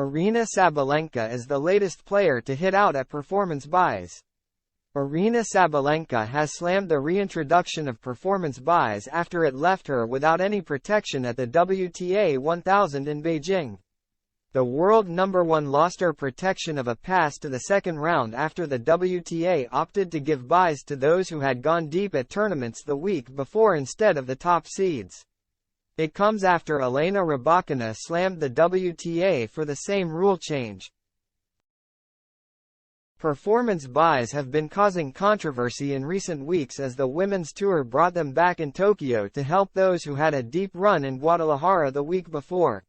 Aryna Sabalenka is the latest player to hit out at performance buys. Aryna Sabalenka has slammed the reintroduction of performance buys after it left her without any protection at the WTA 1000 in Beijing. The world number one lost her protection of a pass to the second round after the WTA opted to give buys to those who had gone deep at tournaments the week before instead of the top seeds. It comes after Aryna Sabalenka slammed the WTA for the same rule change. Performance buys have been causing controversy in recent weeks as the Women's Tour brought them back in Tokyo to help those who had a deep run in Guadalajara the week before.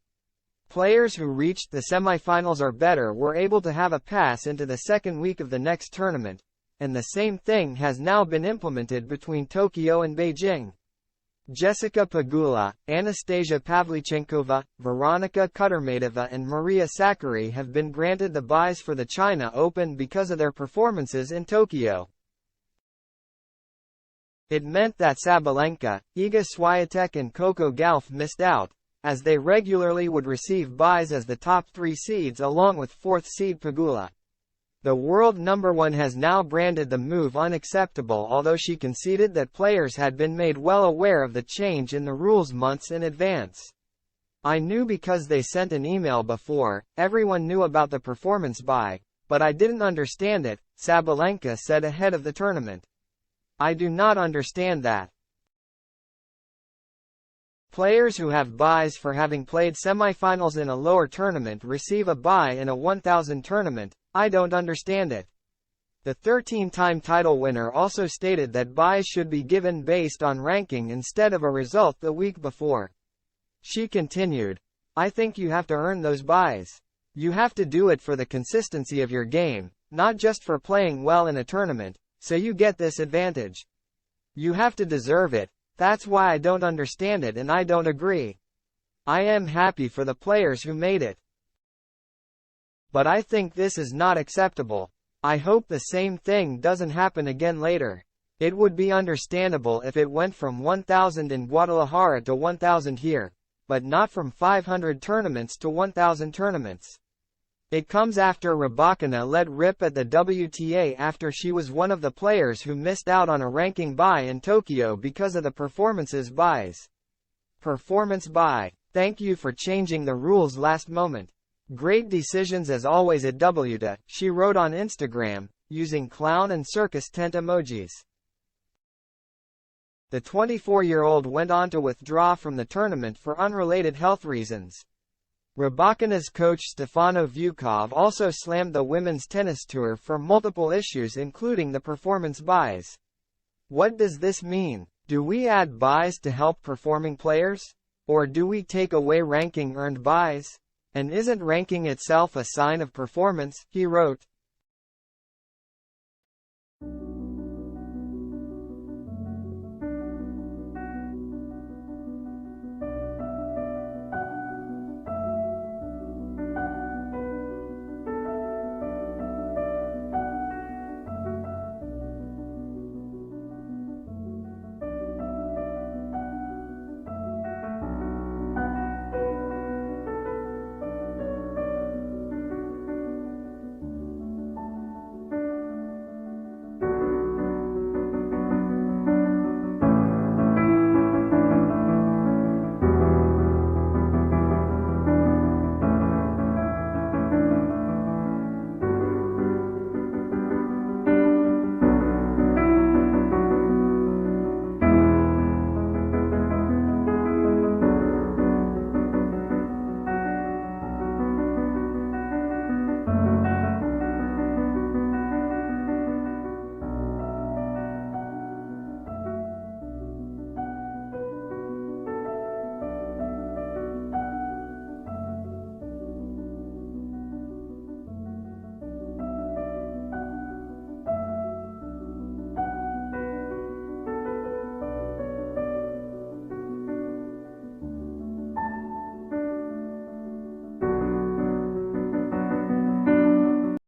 Players who reached the semifinals or better were able to have a pass into the second week of the next tournament, and the same thing has now been implemented between Tokyo and Beijing. Jessica Pegula, Anastasia Pavlyuchenkova, Veronika Kudermetova and Maria Sakkari have been granted the buys for the China Open because of their performances in Tokyo. It meant that Sabalenka, Iga Swiatek and Coco Gauff missed out, as they regularly would receive buys as the top three seeds along with fourth seed Pegula. The world number one has now branded the move unacceptable, although she conceded that players had been made well aware of the change in the rules months in advance. "I knew because they sent an email before, everyone knew about the performance buy, but I didn't understand it," Sabalenka said ahead of the tournament. "I do not understand that. Players who have buys for having played semifinals in a lower tournament receive a buy in a 1000 tournament. I don't understand it." The 13-time title winner also stated that buys should be given based on ranking instead of a result the week before. She continued, "I think you have to earn those buys. You have to do it for the consistency of your game, not just for playing well in a tournament, so you get this advantage. You have to deserve it. That's why I don't understand it and I don't agree. I am happy for the players who made it. But I think this is not acceptable. I hope the same thing doesn't happen again later. It would be understandable if it went from 1000 in Guadalajara to 1000 here, but not from 500 tournaments to 1000 tournaments." It comes after Sabalenka let rip at the WTA after she was one of the players who missed out on a ranking buy in Tokyo because of the performances buys. Performance buy. "Thank you for changing the rules last moment. Great decisions as always at WTA," she wrote on Instagram, using clown and circus tent emojis. The 24-year-old went on to withdraw from the tournament for unrelated health reasons. Sabalenka's coach Stefano Vukov also slammed the women's tennis tour for multiple issues including the performance buys. "What does this mean? Do we add buys to help performing players? Or do we take away ranking earned buys? And isn't ranking itself a sign of performance?" he wrote.